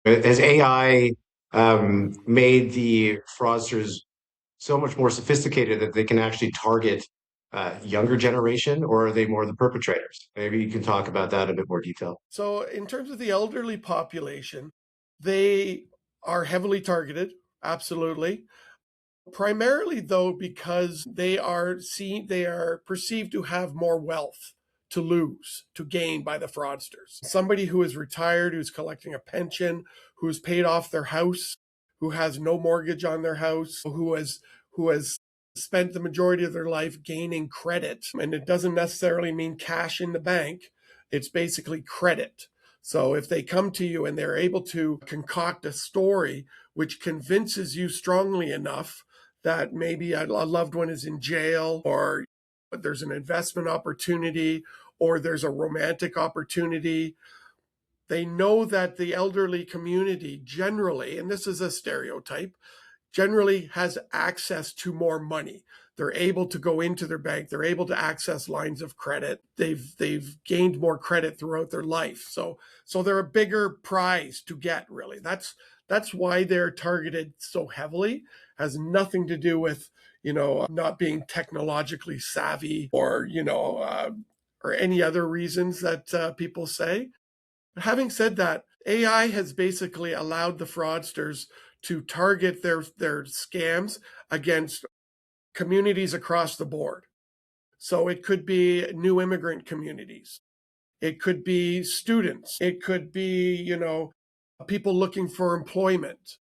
Has AI made the fraudsters so much more sophisticated that they can actually target younger generation, or are they more the perpetrators? Maybe you can talk about that in a bit more detail. So, in terms of the elderly population, they are heavily targeted, absolutely. Primarily, though, because they are perceived to have more wealth to lose, to gain by the fraudsters. Somebody who is retired, who's collecting a pension, who's paid off their house, who has no mortgage on their house, who has spent the majority of their life gaining credit, and it doesn't necessarily mean cash in the bank. It's basically credit. So if they come to you and they're able to concoct a story which convinces you strongly enough that maybe a loved one is in jail, or there's an investment opportunity, or there's a romantic opportunity. They know that the elderly community generally, and this is a stereotype, generally has access to more money. They're able to go into their bank. They're able to access lines of credit. They've gained more credit throughout their life. So they're a bigger prize to get, really. That's why they're targeted so heavily. Has nothing to do with, not being technologically savvy, or any other reasons that people say. But having said that, AI has basically allowed the fraudsters to target their scams against communities across the board. So it could be new immigrant communities. It could be students. It could be, people looking for employment.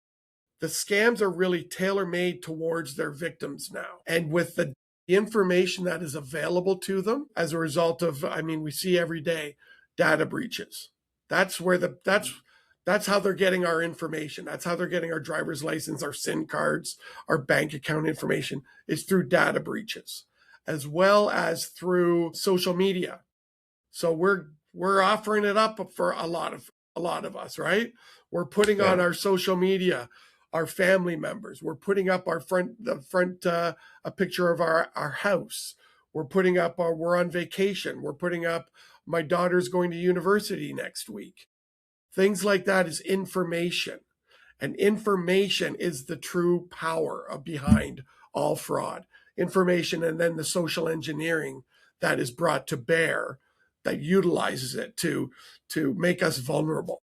The scams are really tailor made towards their victims now. And with the information that is available to them as a result of, we see every day data breaches. That's where that's how they're getting our information. That's how they're getting our driver's license, our SIM cards, our bank account information, is through data breaches, as well as through social media. So we're offering it up for a lot of us, right? We're putting on Yeah. our social media our family members. We're putting up a picture of our house. We're putting up we're on vacation. We're putting up my daughter's going to university next week. Things like that is information. And information is the true power of behind all fraud. Information, and then the social engineering that is brought to bear that utilizes it to make us vulnerable.